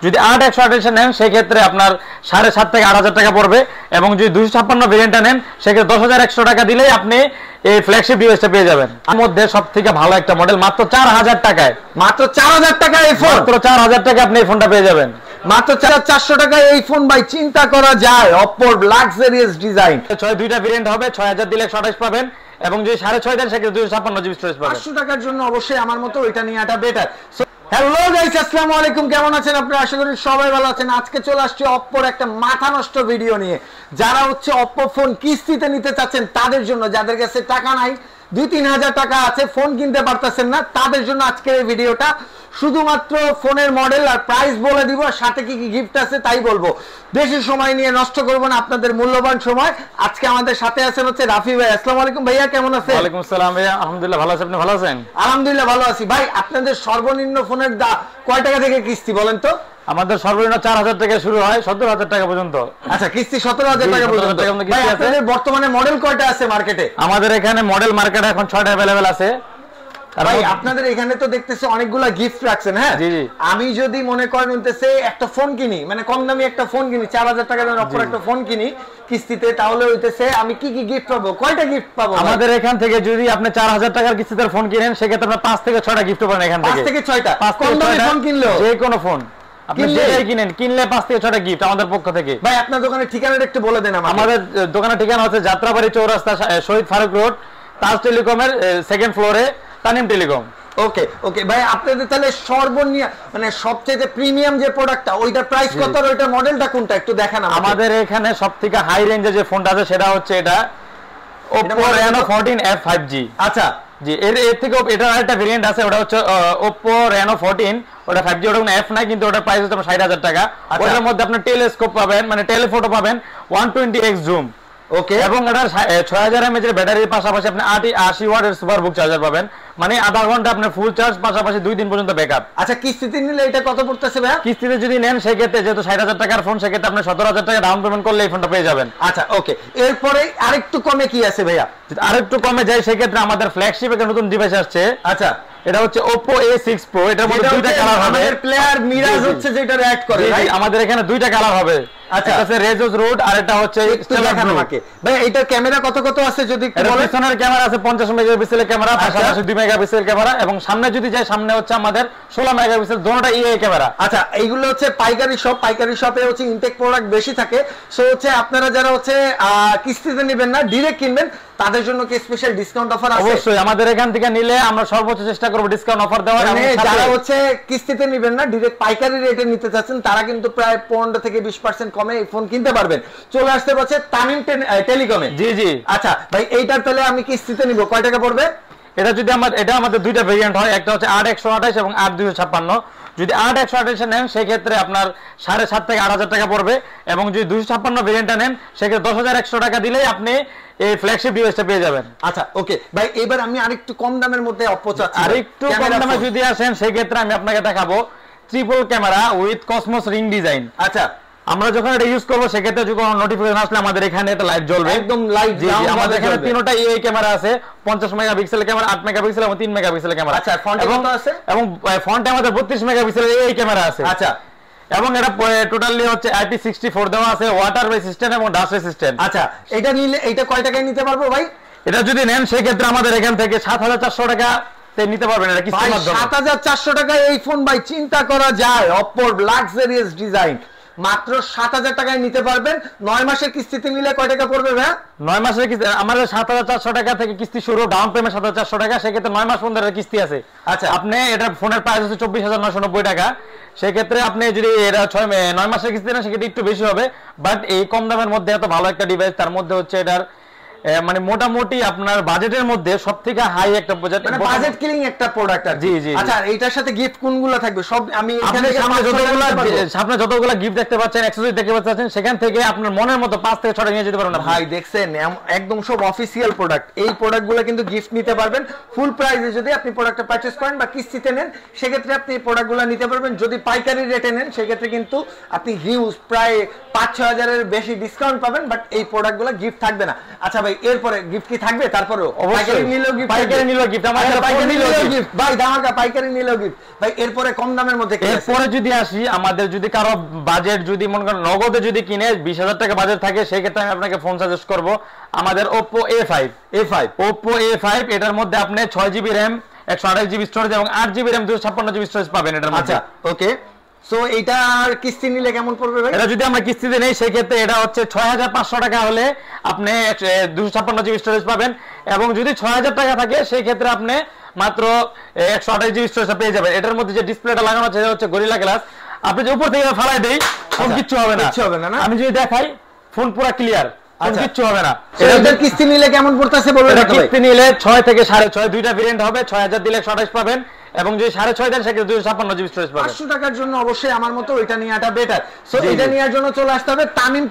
যদি 8128 নেন সেই ক্ষেত্রে আপনার 7.5 থেকে 8,000 টাকা পড়বে, এবং যদি 256 ভেরিয়েন্টটা নেন সেক্ষেত্রে 10,100 টাকা দিলেই আপনি এই ফ্ল্যাগশিপ ডিভাইসটা পেয়ে যাবেন। তার মধ্যে সবথেকে ভালো একটা মডেল মাত্র 4,000 টাকায়, মাত্র 4,000 টাকায় এই ফোন, মাত্র 4,000 টাকা আপনি এই ফোনটা পেয়ে যাবেন। মাত্র 4,400 টাকায় এই ফোন ভাই, চিন্তা করা যায়। Oppo লাক্সারিয়াস ডিজাইন, 6 দুইটা ভেরিয়েন্ট হবে, 6,000 দিলে 128 পাবেন, এবং যদি 6.5 দেন সেক্ষেত্রে 256 জিবি স্টোরেজ পাবেন। 500 টাকার জন্য অবশ্যই আমার মতো এটা নিয়ে এটা বেটার। হ্যালো গাইস, আসসালামু আলাইকুম, কেমন আছেন আপনারা? আশা করি সবাই ভালো আছেন। আজকে চলে আসছি অপ্পোর একটা মাথা নষ্ট ভিডিও নিয়ে। যারা হচ্ছে অপ্পো ফোন কিস্তিতে নিতে চাচ্ছেন তাদের জন্য, যাদের কাছে টাকা নাই, 2-3 হাজার টাকা আছে, ফোন কিনতে পারতেছেন না, তাদের জন্য আজকের এই ভিডিওটা। শুধুমাত্র ফোনের মডেল আর প্রাইস বলে দিব, সাথে কি কি গিফট আছে তাই বলবো। বেশি সময় নিয়ে নষ্ট করব না আপনাদের মূল্যবান সময়। আজকে আমাদের সাথে আছেন হচ্ছে রাফি ভাই। আসসালামু আলাইকুম ভাইয়া, কেমন আছেন? ওয়ালাইকুম আসসালাম ভাইয়া, আলহামদুলিল্লাহ ভালো আছি, আপনি ভালো আছেন? আলহামদুলিল্লাহ ভালো আছি। ভাই আপনাদের সর্বনিম্ন ফোনের কয় টাকা থেকে কিস্তি বলেন তো? আমাদের সর্বনিম্ন 4,000 থেকে শুরু হয়, 17,000 টাকা পর্যন্ত। আচ্ছা, কিস্তি 17,000 টাকা পর্যন্ত। ভাই আপনাদের বর্তমানে মডেল কয়টা আছে মার্কেটে? আমাদের এখানে মডেল মার্কেটে এখন 6টা अवेलेबल আছে। ভাই আপনাদের এখানে তো দেখতেছি অনেকগুলা গিফট রাখছেন। হ্যাঁ, আমি যদি মনে করেন হইতেছে একটা ফোন কিনি, মানে কম দামি একটা ফোন কিনি, 4,000 টাকা দামের অপর একটা ফোন কিনি কিস্তিতে, তাহলে হইতেছে আমি কি কি গিফট পাবো? কয়টা গিফট পাবো? আমাদের এখান থেকে যদি আপনি 4,000 টাকার কিস্তিতে ফোন কিনেন সেক্ষেত্রে আপনি 5 থেকে 6টা গিফট পাবেন এখান থেকে। 5 থেকে 6টা কম দামি ফোন কিনলো, যে কোনো ফোন আপনি যেটাই কিনেন, কিনলে 5 থেকে 6টা গিফট আমাদের পক্ষ থেকে। ভাই আপনার দোকানের ঠিকানাটা একটু বলে দেন আমাকে। আমাদের দোকানের ঠিকানা হচ্ছে যাত্রাবাড়ি চৌরাস্তা, শহীদ ফারুক রোড, তাজ টেলিকমের সেকেন্ড ফ্লোরে, তানিম টেলিকম। ওকে ওকে ভাই, আপনাদের তাহলে সর্বনিম্ন মানে সবচেয়ে প্রিমিয়াম যে প্রোডাক্টটা, ওইটার প্রাইস কত আর ওইটার মডেলটা কোনটা একটু দেখান আমাদের। আমাদের এখানে সবথেকে হাই রেঞ্জে যে ফোনটা আছে সেটা হচ্ছে এটা Oppo Reno 14F 5G। আচ্ছা জি, এর থেকে এটার আরেকটা ভেরিয়েন্ট আছে, ওটা হচ্ছে Oppo Reno 14, ওটা 5G, ওটা কোনো F নাই, কিন্তু ওটার প্রাইস হচ্ছে 60,000 টাকা। ওটার মধ্যে আপনি টেলিস্কোপ পাবেন, মানে টেলিফটো পাবেন, 120x জুম, ওকে, এবং এটার 6000 mAh এর ব্যাটারির পাশাপাশি আপনি 80 ওয়াটের সুপারবুক চার্জার পাবেন, মানে আধা ঘন্টা আপনার ফুল চার্জ, পাশাপাশি 2 দিন পর্যন্ত ব্যাকআপ। আচ্ছা, কিস্তিতে নিলে এটা কত পড়তেছে ভাই? কিস্তিতে যদি নেন সেক্ষেত্রে যেহেতু 60,000 টাকার ফোন, সেক্ষেত্রে আপনি 17,000 টাকা ডাউন পেমেন্ট করলে এই ফোনটা পেয়ে যাবেন। আচ্ছা ওকে, এরপরে আরেকটু কমে কি আছে ভাইয়া? আরেকটু কমে যায় সেক্ষেত্রে আমাদের ফ্ল্যাগশিপ একটা নতুন ডিভাইস আসছে। আচ্ছা, এটা হচ্ছে Oppo A6 Pro, এটার মধ্যে দুইটা কালার হবে। আমাদের প্লেয়ার মিরাজ হচ্ছে যেটা অ্যাড করে, আমাদের এখানে দুইটা কালার হবে। আচ্ছা, এটা হচ্ছে রেজোস রোড আর এটা হচ্ছে স্টেলার ব্লু। ভাই এটার ক্যামেরা কত কত আছে যদি একটু বলেন? পিছনের ক্যামেরা আছে 50 মেগাপিক্সেলের ক্যামেরা, পাশাপাশি 2 মেগাপিক্সেলের ক্যামেরা, এবং সামনে যদি যাই সামনে হচ্ছে আমাদের 16 মেগাপিক্সেল, দুটোটা EA ক্যামেরা। আচ্ছা, এইগুলো হচ্ছে পাইকারি শপ, পাইকারি শপে হচ্ছে ইনটেক প্রোডাক্ট বেশি থাকে। সো হচ্ছে আপনারা যারা হচ্ছে কিস্তিতে নেবেন না, ডাইরেক্ট কিনবেন, তাদের জন্য কি স্পেশাল ডিসকাউন্ট অফার আছে? অবশ্যই, আমাদের এখান থেকে নিলে আমরা সর্বোচ্চ চেষ্টা করব ডিসকাউন্ট অফার দেওয়ার। মানে যারা হচ্ছে কিস্তিতে নেবেন না, ডাইরেক্ট পাইকারি রেটে নিতে চাচ্ছেন, তারা কিন্তু প্রায় 15 থেকে 20% কমে এই ফোন কিনতে পারবেন। চলে আসতে পারছে তামিম টেলিকমে। জি জি। আচ্ছা ভাই, এইটার তাহলে আমি কিস্তিতে নিব, কয় টাকা পড়বে? এটা যদি এটা আমাদের দুইটা ভেরিয়েন্ট হয়, একটা হচ্ছে 8128 এবং 8256। যদি 8128 নেন সেক্ষেত্রে আপনার 7.5 থেকে 8,000 টাকা পড়বে, এবং যদি 256 ভেরিয়েন্টটা নেন সেক্ষেত্রে 10,100 টাকা দিলেই আপনি এই ফ্ল্যাগশিপ ডিভাইসটা পেয়ে যাবেন। আচ্ছা ওকে ভাই, এবার আমি আরেকটু কম দামের মধ্যে Oppo চাচ্ছি। আরেকটু কম দামে যদি আসেন সেক্ষেত্রে আমি আপনাকে দেখাবো triple camera with Cosmos ring design. আচ্ছা, আমরা যখন এটা ইউজ করব সেক্ষেত্রে যদি কোনো নোটিফিকেশন আসলে আমাদের এখানে এটা লাইট জ্বলবে, একদম লাইট। জি জি, আমাদের এখানে তিনটা EA ক্যামেরা আছে, 50 মেগাপিক্সেলের ক্যামেরা, 8 মেগাপিক্সেল এবং 3 মেগাপিক্সেলের ক্যামেরা। আচ্ছা, ফ্রন্টে কত আছে? এবং ফ্রন্টে আমাদের 32 মেগাপিক্সেলের EA ক্যামেরা আছে। আচ্ছা, এবং এটা টোটালি হচ্ছে IP64 দেওয়া আছে, ওয়াটার রেসিস্ট্যান্ট এবং ডাস্ট রেসিস্ট্যান্ট। আচ্ছা, এটা নিলে এটা কয় টাকায় নিতে পারবো ভাই? এটা যদি নেন সেক্ষেত্রে আমাদের এখান থেকে 7,400 টাকা নিতে পারবেন। এটা কিস্তির মাধ্যমে 7,400 টাকায় এই ফোন ভাই, চিন্তা করা যায়। Oppo লাক্সারিয়াস ডিজাইন মাত্র 7,000 টাকায় নিতে পারবেন। 9 মাসের কিস্তিতে নিলে কয় টাকা পড়বে ভাই? 9 মাসের কিস্তি আমাদের 7,400 টাকা থেকে কিস্তি শুরু, ডাউন পেমেন্ট 7,400 টাকা, সেক্ষেত্রে 9 মাস পর্যন্ত কিস্তি আছে। আচ্ছা, আপনি এটা ফোনের প্রাইস হচ্ছে 24,990 টাকা। সেক্ষেত্রে আপনি যদি এটা 9 মাসের কিস্তি নেন সেক্ষেত্রে একটু বেশি হবে, বাট এই কম দামের মধ্যে এত ভালো একটা ডিভাইস, তার মধ্যে হচ্ছে এটার মানে মোটামুটি আপনার বাজেটের মধ্যে সবথেকে হাই একটা বাজেট, মানে বাজেট কিলিং একটা প্রোডাক্ট আর। জি জি। আচ্ছা, এটার সাথে গিফট কোনগুলো থাকবে? সব আমি এখানে সামনে যতগুলো গিফট দেখতে পাচ্ছেন, অ্যাকসেসরি দেখতে পাচ্ছেন, সেখান থেকে আপনার মনের মতো 5 থেকে 6টা নিয়ে যেতে পারবেন। ভাই দেখছেন, একদম সব অফিশিয়াল প্রোডাক্ট। এই প্রোডাক্টগুলো কিন্তু গিফট নিতে পারবেন ফুল প্রাইসে। যদি আপনি প্রোডাক্টটা পারচেজ করেন বা কিস্তিতে নেন সেক্ষেত্রে আপনি এই প্রোডাক্টগুলো নিতে পারবেন। যদি পাইকারি রেটে নেন সেক্ষেত্রে কিন্তু আপনি হিউজ প্রায় 5-6 হাজারের বেশি ডিসকাউন্ট পাবেন, বাট এই প্রোডাক্টগুলো গিফট থাকবে না। আচ্ছা ভাই, ভাই এরপরে গিফট কি থাকবে? তারপরেও অবশ্যই পাইকারি নিলেও গিফট, আমাদের পাইকারি নিলেও গিফট ভাই, ধামাকা পাইকারি নিলেও গিফট ভাই। এরপরে কম দামের মধ্যে কি আছে? এরপরে যদি আসি, আমাদের যদি কারো বাজেট যদি মনে করেন নগদে যদি কিনে 20,000 টাকা বাজেট থাকে, সেই ক্ষেত্রে আমি আপনাকে ফোন সাজেস্ট করব আমাদের Oppo A5। Oppo A5 এটার মধ্যে আপনি 6GB RAM 128GB স্টোরেজ এবং 8GB RAM 256GB স্টোরেজ পাবেন এটার মধ্যে। আচ্ছা ওকে, সো এইটার কিস্তি নিলে কেমন পড়বে ভাই? এটা যদি আমরা কিস্তিতে নেই সেই ক্ষেত্রে এটা হচ্ছে 6,500 টাকা হলে আপনি 256GB স্টোরেজ পাবেন, এবং যদি 6,000 টাকা থাকে সেই ক্ষেত্রে আপনি মাত্র 128GB স্টোরেজ পেয়ে যাবেন। এটার মধ্যে যে ডিসপ্লেটা লাগানো আছে সেটা হচ্ছে গরিলা গ্লাস। আপনি যে উপর থেকে ফালাই দেই ফোন কিচ্ছু হবে না, আমি যদি দেখাই ফোন পুরো ক্লিয়ার, কিচ্ছু হবে না। এটার কিস্তি নিলে কেমন পড়তেছে বলবেন? এটা কিস্তি নিলে 6 থেকে 6.5 দুইটা ভেরিয়েন্ট হবে, 6,000 দিলে 128 পাবেন, এবং যদি 6.5 দেন সেক্ষেত্রে 256GB স্টোরেজ পাবেন। 500 টাকার জন্য অবশ্যই আমার মতো এটা নেওয়াটা বেটার। সো এটা নেওয়ার জন্য চলে আসতে হবে তামিম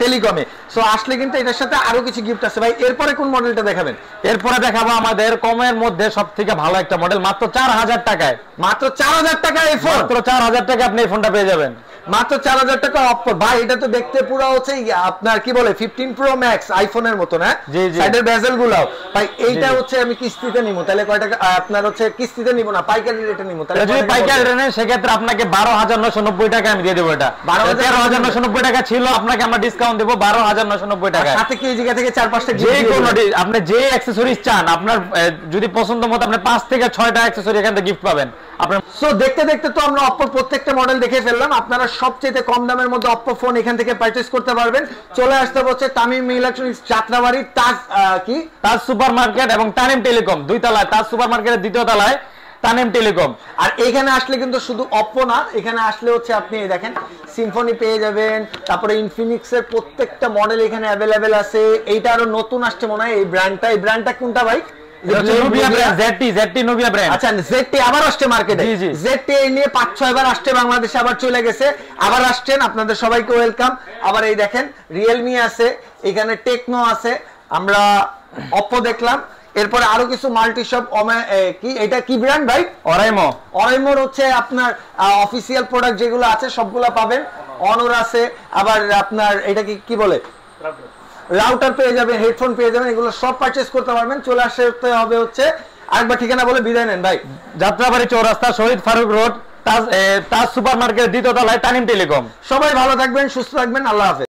টেলিকমে। সো আসলে কিন্তু এটার সাথে আরো কিছু গিফট আছে ভাই। এরপরে কোন মডেলটা দেখাবেন? এরপরে দেখাবো আমাদের কমের মধ্যে সবথেকে ভালো একটা মডেল, মাত্র 4,000 টাকায়। মাত্র 4,000 টাকায় এই ফোন, মাত্র 4,000 টাকা আপনি এই ফোনটা পেয়ে যাবেন। মাত্র 4,000 টাকা অপর ভাই। এটা তো দেখতে পুরো হচ্ছে আপনার কি বলে 15 Pro Max আইফোনের মতো না, সাইডের বেজেল গুলো ভাই। এইটা হচ্ছে আমি কিস্তিতে নিব, তাহলে কয় টাকা? আপনার হচ্ছে কিস্তিতে নিব না, পাইকারি রেটে নিব। তাহলে যদি পাইকারি রেটে নেন সেক্ষেত্রে আপনাকে 12,990 টাকা আমি দিয়ে দেব। এটা 13,990 টাকা ছিল, আপনাকে আমরা ডিসকাউন্ট দেব 12,990 টাকা। সাথে কি এই জায়গা থেকে 4-5টা যে কোনো আপনি যে অ্যাকসেসরিজ চান, আপনার যদি পছন্দ মতো আপনি 5 থেকে 6টা অ্যাকসেসরি এখান থেকে গিফট পাবেন আপনার। সো দেখতে দেখতে তো আমরা Oppo প্রত্যেকটা মডেল দেখে ফেললাম। আপনারা সবচেয়ে কম দামের মধ্যে Oppo ফোন এখান থেকে পারচেজ করতে পারবেন। চলে আসতে হচ্ছে তামিম ইলেকট্রনিক্স, যাত্রাবাড়ি, তাজ সুপার মার্কেট এবং তানিম টেলিকম, দুই তলায়। তাজ সুপার মার্কেটের দ্বিতীয় তলায় তানিম টেলিকম। আর এখানে আসলে কিন্তু শুধু Oppo না, এখানে আসলে হচ্ছে আপনি দেখেন সিম্ফনি পেয়ে যাবেন, তারপরে ইনফিনিক্স এর প্রত্যেকটা মডেল এখানে অ্যাভেলেবেল আছে। এইটা আরো নতুন আসছে মনে হয় এই ব্র্যান্ডটা। এই ব্র্যান্ডটা কোনটা ভাই? আচ্ছা ZT আবার আসছে মার্কেটে। ZT নিয়ে 5-6 বার আসছে বাংলাদেশে, আবার চলে গেছে, আবার আসছেন। আপনাদের সবাইকে ওয়েলকাম। আবার এই দেখেন রিয়েলমি আছে, এখানে টেকনো আছে, আমরা Oppo দেখলাম। এরপরে আরো কিছু মাল্টি শপ কি, এটা কি ব্র্যান্ড ভাই? অরাইমোর হচ্ছে আপনার অফিসিয়াল প্রোডাক্ট যেগুলো আছে সবগুলো পাবেন। অনর আছে, আবার আপনার এটা কি বলে রাউটার পেয়ে যাবেন, হেডফোন পেয়ে যাবেন, এগুলো সব পারচেজ করতে পারবেন। চলে আসতে হবে হচ্ছে, আরেকবার ঠিকানা বলে বিদায় নেন ভাই। যাত্রাবাড়ি চৌরাস্তা, শহীদ ফারুক রোড, তাজ সুপার মার্কেটের দ্বিতীয় তলায় তানিম টেলিকম। সবাই ভালো থাকবেন, সুস্থ থাকবেন, আল্লাহ হাফেজ।